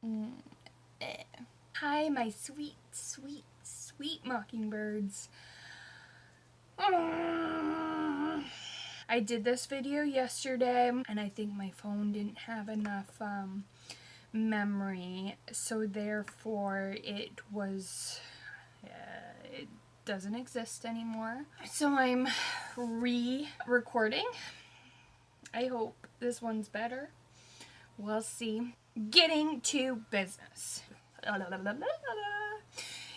Mm, eh. Hi, my sweet, sweet, sweet mockingbirds. I did this video yesterday, and I think my phone didn't have enough memory, so therefore it doesn't exist anymore. So I'm re-recording. I hope this one's better. We'll see. Getting to business.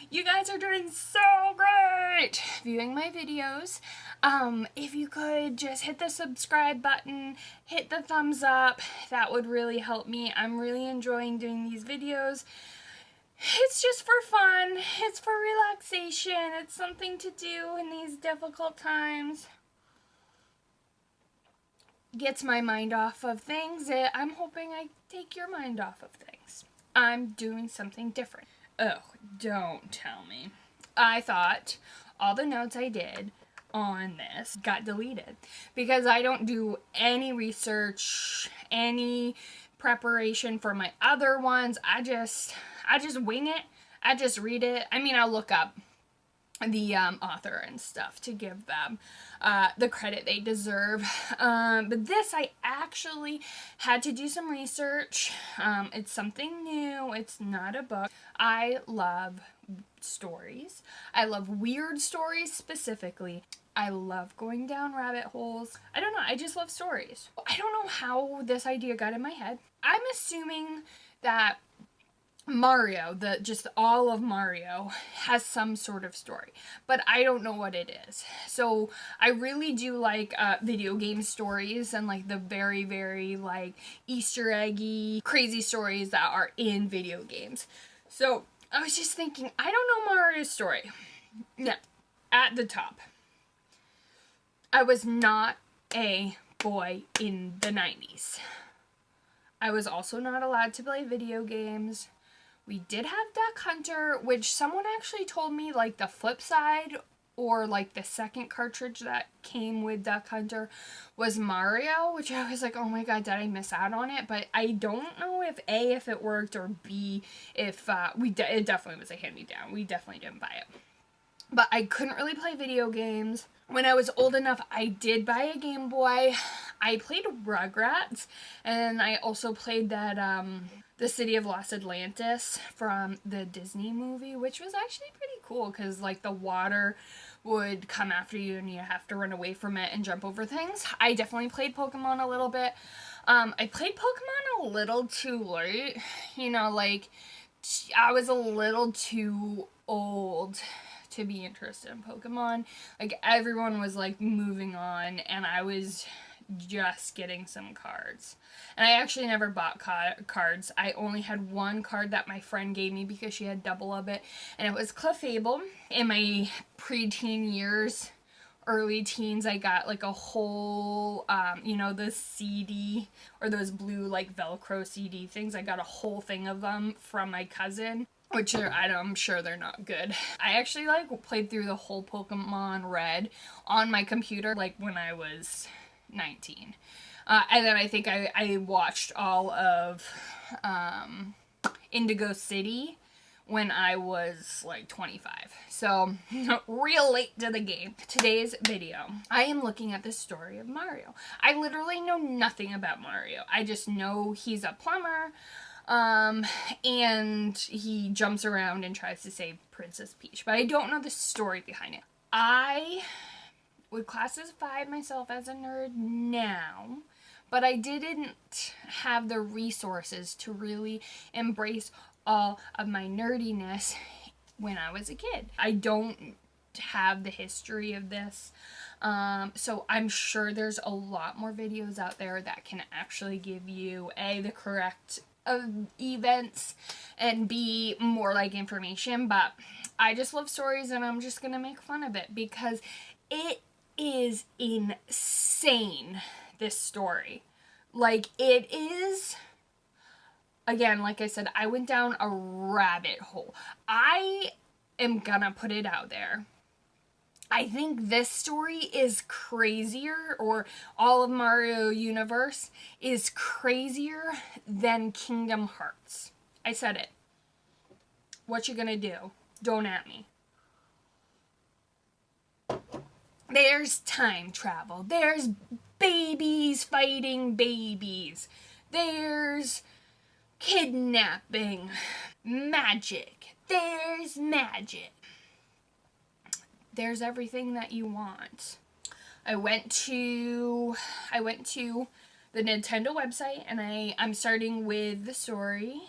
You guys are doing so great viewing my videos. If you could just hit the subscribe button, hit the thumbs up, that would really help me. I'm really enjoying doing these videos. It's just for fun. It's for relaxation. It's something to do in these difficult times. Gets my mind off of things. I'm hoping I take your mind off of things. I'm doing something different. Oh, don't tell me. I thought all the notes I did on this got deleted because I don't do any research, any preparation for my other ones. I just wing it. I just read it. I mean, I'll look up the author and stuff to give them the credit they deserve. But this, I actually had to do some research. It's something new. It's not a book. I love stories. I love weird stories specifically. I love going down rabbit holes. I don't know. I just love stories. I don't know how this idea got in my head. I'm assuming that Mario, just all of Mario has some sort of story, but I don't know what it is. So I really do like video game stories and like the very, very like Easter eggy, crazy stories that are in video games. So I was just thinking, I don't know Mario's story. No, at the top. I was not a boy in the 90s. I was also not allowed to play video games. We did have Duck Hunter, which someone actually told me like the flip side or like the second cartridge that came with Duck Hunter was Mario, which I was like, oh my god, did I miss out on it? But I don't know if A, if it worked, or B, if it definitely was a hand-me-down. We definitely didn't buy it. But I couldn't really play video games. When I was old enough, I did buy a Game Boy. I played Rugrats, and I also played that, The City of Lost Atlantis from the Disney movie, which was actually pretty cool, because, like, the water would come after you, and you have to run away from it and jump over things. I definitely played Pokemon a little bit. I played Pokemon a little too late. You know, like, I was a little too old to be interested in Pokemon. Like, everyone was like moving on, and I was just getting some cards. And I actually never bought cards. I only had one card that my friend gave me because she had double of it, and it was Clefable. In my preteen years, early teens, I got like a whole, the CD, or those blue like Velcro CD things. I got a whole thing of them from my cousin, which I'm sure they're not good. I actually like played through the whole Pokemon Red on my computer like when I was 19. And then I think I watched all of Indigo City when I was like 25. So, real late to the game. Today's video, I am looking at the story of Mario. I literally know nothing about Mario. I just know he's a plumber, and he jumps around and tries to save Princess Peach. But I don't know the story behind it. I would classify myself as a nerd now, but I didn't have the resources to really embrace all of my nerdiness when I was a kid. I don't have the history of this, so I'm sure there's a lot more videos out there that can actually give you A, the correct events, and B, more like information. But I just love stories, and I'm just gonna make fun of it because it is insane, this story. Like, it is, again, like I said, I went down a rabbit hole. I am gonna put it out there. I think this story is crazier, or all of Mario Universe is crazier than Kingdom Hearts. I said it. What you gonna do? Don't at me. There's time travel. There's babies fighting babies. There's kidnapping. Magic. There's magic. There's everything that you want. I went to the Nintendo website, and I'm starting with the story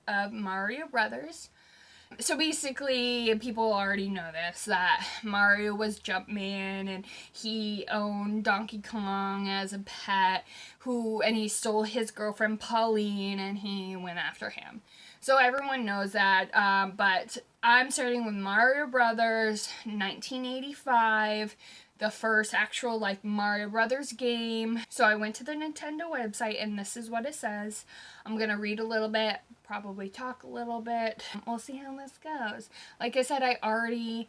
of Mario Brothers. So basically, people already know this, that Mario was Jumpman, and he owned Donkey Kong as a pet, and he stole his girlfriend Pauline, and he went after him. So everyone knows that, but I'm starting with Mario Brothers, 1985, the first actual, Mario Brothers game. So I went to the Nintendo website, and this is what it says. I'm gonna read a little bit, probably talk a little bit. We'll see how this goes. Like I said, I already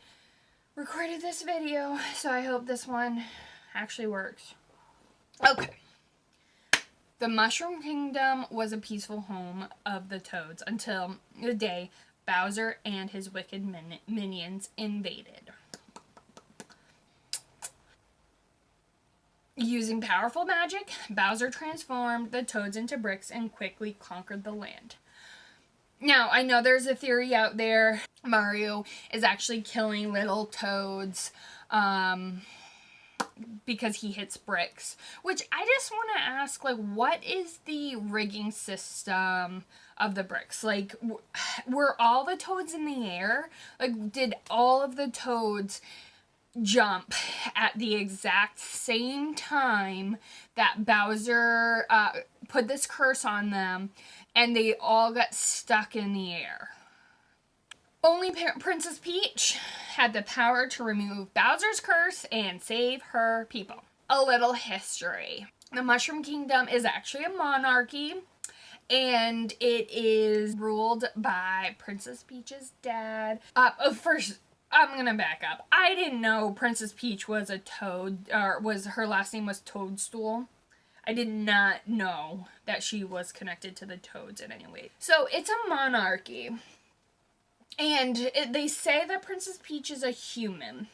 recorded this video, so I hope this one actually works. Okay. The Mushroom Kingdom was a peaceful home of the Toads until the day Bowser and his wicked minions invaded. Using powerful magic, Bowser transformed the Toads into bricks and quickly conquered the land. Now, I know there's a theory out there Mario is actually killing little Toads because he hits bricks. Which I just want to ask, what is the rigging system of the bricks? Were all the Toads in the air? Did all of the Toads jump at the exact same time that Bowser put this curse on them, and they all got stuck in the air? Only Princess Peach had the power to remove Bowser's curse and save her people. A little history. The Mushroom Kingdom is actually a monarchy, and it is ruled by Princess Peach's dad. First, I'm gonna back up. I didn't know Princess Peach was a toad, or her last name was Toadstool. I did not know that she was connected to the Toads in any way. So it's a monarchy. And they say that Princess Peach is a human.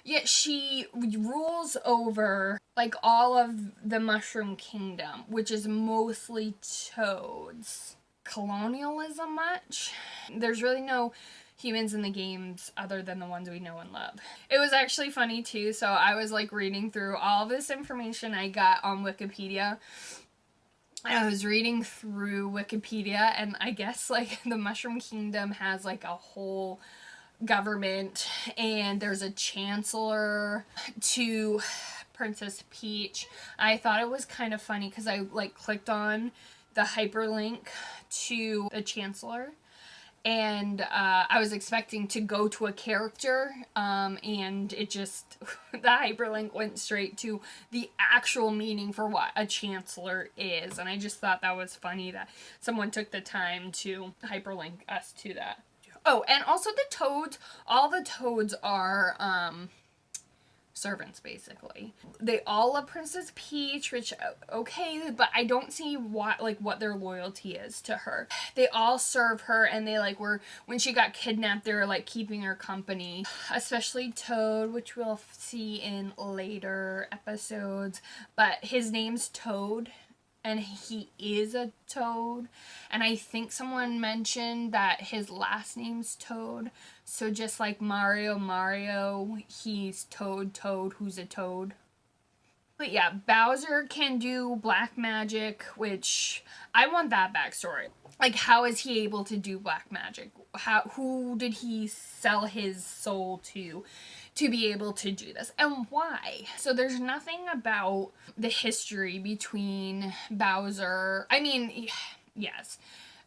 Yet she rules over, all of the Mushroom Kingdom, which is mostly toads. Colonialism much? There's really no humans in the games other than the ones we know and love. It was actually funny too, so I was reading through all of this information I got on Wikipedia. I was reading through Wikipedia, and I guess the Mushroom Kingdom has a whole government, and there's a chancellor to Princess Peach. I thought it was kind of funny because I clicked on the hyperlink to the chancellor, and I was expecting to go to a character, and it just, the hyperlink went straight to the actual meaning for what a chancellor is, and I just thought that was funny that someone took the time to hyperlink us to that. Oh, and also the Toads, all the Toads are, servants, basically. They all love Princess Peach, which, okay, but I don't see what their loyalty is to her. They all serve her, and they, when she got kidnapped, they were, keeping her company. Especially Toad, which we'll see in later episodes. But his name's Toad, and he is a toad. And I think someone mentioned that his last name's Toad. So just like Mario, he's Toad, who's a toad. But yeah, Bowser can do black magic, which I want that backstory. How is he able to do black magic? Who did he sell his soul to be able to do this, and why? So there's nothing about the history between Bowser. I mean, yes,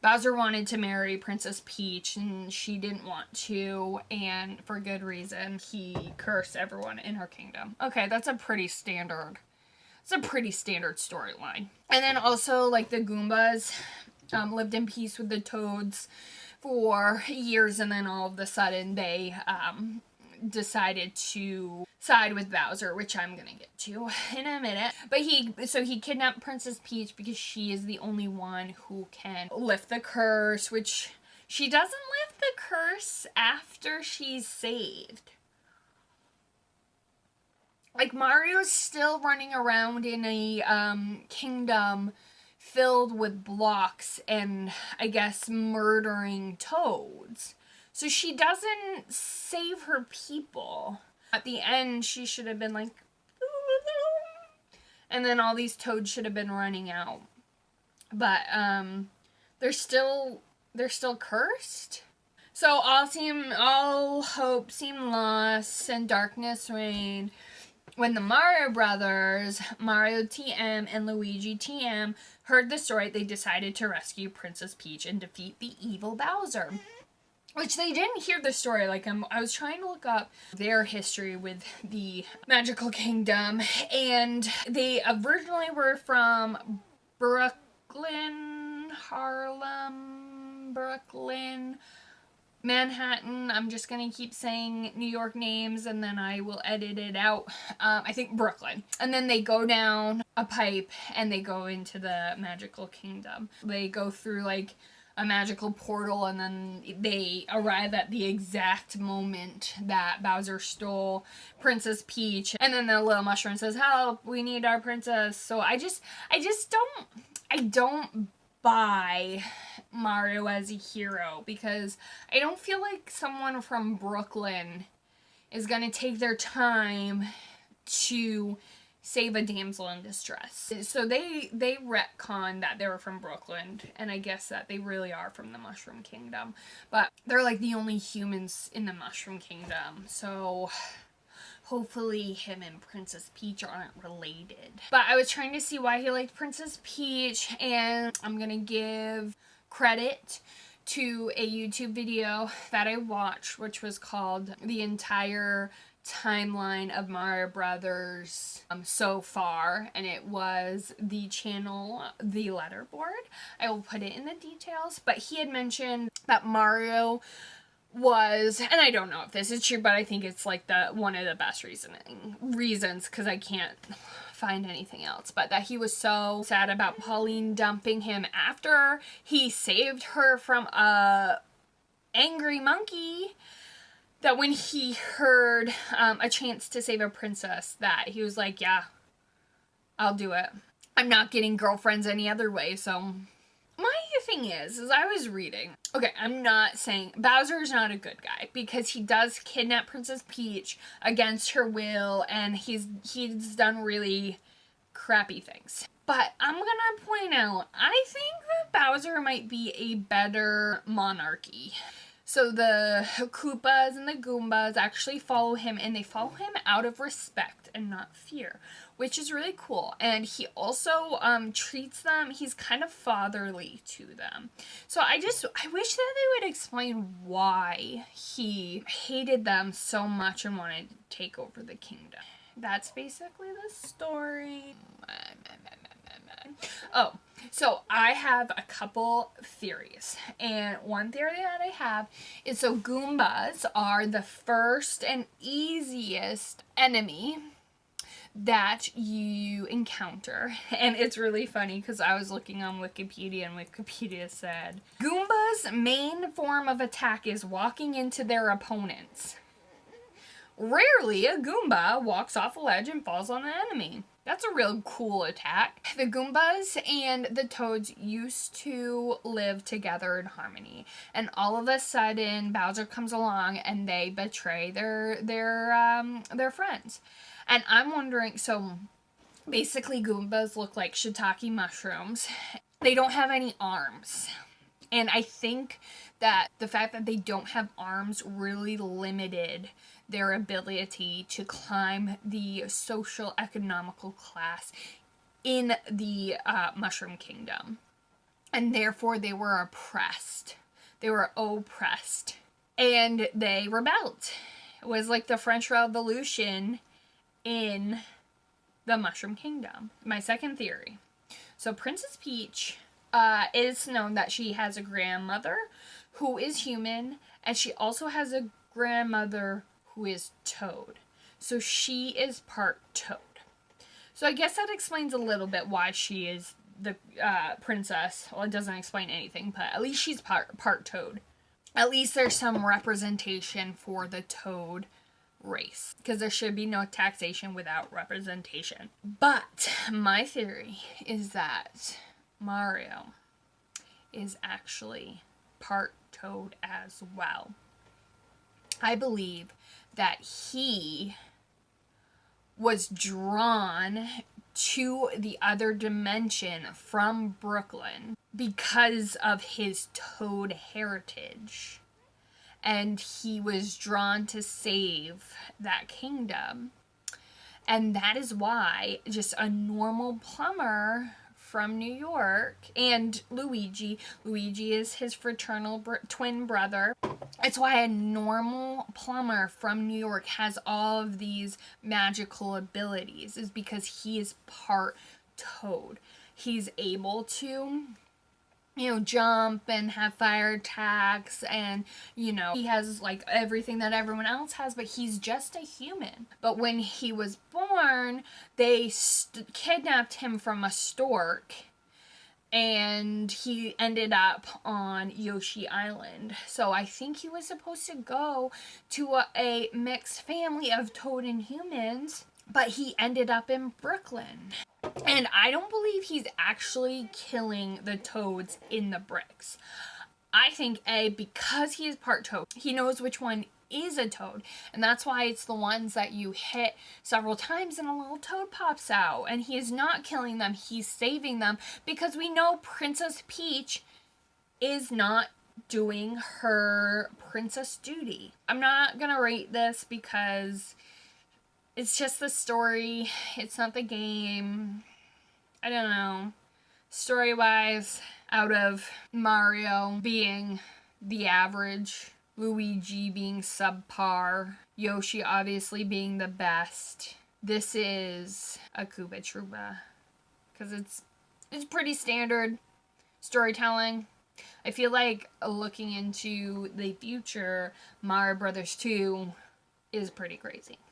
Bowser wanted to marry Princess Peach, and she didn't want to, and for good reason. He cursed everyone in her kingdom. Okay, that's a pretty standard storyline. And then also, the Goombas lived in peace with the Toads for years, and then all of a sudden they decided to side with Bowser, which I'm gonna get to in a minute. But he kidnapped Princess Peach because she is the only one who can lift the curse, which she doesn't lift the curse after she's saved. Like, Mario's still running around in a kingdom filled with blocks and, I guess, murdering toads. So she doesn't save her people. At the end, she should have been like, and then all these toads should have been running out. But they're still cursed. So all hope seemed lost and darkness reigned when the Mario brothers, Mario TM and Luigi TM, heard the story. They decided to rescue Princess Peach and defeat the evil Bowser. Which they didn't hear the story. Like, I was trying to look up their history with the Magical Kingdom, and they originally were from Brooklyn, Harlem, Brooklyn, Manhattan. I'm just gonna keep saying New York names and then I will edit it out. I think Brooklyn. And then they go down a pipe and they go into the Magical Kingdom. They go through, like, a magical portal, and then they arrive at the exact moment that Bowser stole Princess Peach, and then the little mushroom says, "Help, we need our princess." So I don't buy Mario as a hero, because I don't feel like someone from Brooklyn is gonna take their time to save a damsel in distress. So they retcon that they were from Brooklyn, and I guess that they really are from the Mushroom Kingdom. But they're like the only humans in the Mushroom Kingdom, so hopefully him and Princess Peach aren't related. But I was trying to see why he liked Princess Peach, and I'm gonna give credit to a YouTube video that I watched, which was called The Entire Timeline of Mario Brothers So Far, and it was the channel The Letterboard. I will put it in the details, but he had mentioned that Mario was, and I don't know if this is true, but I think it's like one of the best reasons, because I can't find anything else, but that he was so sad about Pauline dumping him after he saved her from a angry monkey, that when he heard a chance to save a princess, that he was like, yeah, I'll do it. I'm not getting girlfriends any other way. So my thing is I was reading. Okay, I'm not saying Bowser is not a good guy, because he does kidnap Princess Peach against her will, and he's done really crappy things. But I'm gonna point out, I think that Bowser might be a better monarchy. So the Koopas and the Goombas actually follow him, and they follow him out of respect and not fear, which is really cool. And he also treats them, he's kind of fatherly to them. So I wish that they would explain why he hated them so much and wanted to take over the kingdom. That's basically the story. Oh, so I have a couple theories, and one theory that I have is, so Goombas are the first and easiest enemy that you encounter. And it's really funny because I was looking on Wikipedia, and Wikipedia said Goomba's main form of attack is walking into their opponents. Rarely a Goomba walks off a ledge and falls on an enemy. That's a real cool attack. The Goombas and the Toads used to live together in harmony, and all of a sudden Bowser comes along and they betray their friends. And I'm wondering, so basically Goombas look like shiitake mushrooms. They don't have any arms. And I think that the fact that they don't have arms really limited their ability to climb the social economical class in the Mushroom Kingdom. And therefore they were oppressed. They were oppressed. And they rebelled. It was like the French Revolution in the Mushroom Kingdom. My second theory. So Princess Peach, it's known that she has a grandmother who is human, and she also has a grandmother who is Toad. So she is part Toad. So I guess that explains a little bit why she is the princess. Well, it doesn't explain anything, but at least she's part Toad. At least there's some representation for the Toad race, because there should be no taxation without representation. But my theory is that Mario is actually part Toad as well. I believe that he was drawn to the other dimension from Brooklyn because of his Toad heritage. And he was drawn to save that kingdom. And that is why just a normal plumber from New York, and Luigi is his fraternal twin brother. It's why a normal plumber from New York has all of these magical abilities, is because he is part Toad. He's able to, jump and have fire attacks, and, he has, like, everything that everyone else has, but he's just a human. But when he was born, they kidnapped him from a stork, and he ended up on Yoshi Island. So I think he was supposed to go to a mixed family of Toad and humans, but he ended up in Brooklyn. And I don't believe he's actually killing the Toads in the bricks. I think, because he is part Toad, he knows which one is a Toad. And that's why it's the ones that you hit several times and a little Toad pops out. And he is not killing them, he's saving them. Because we know Princess Peach is not doing her princess duty. I'm not gonna rate this because it's just the story. It's not the game. I don't know. Story-wise, out of Mario being the average, Luigi being subpar, Yoshi obviously being the best, this is a Koopa Troopa. Because it's pretty standard storytelling. I feel like looking into the future, Mario Brothers 2 is pretty crazy.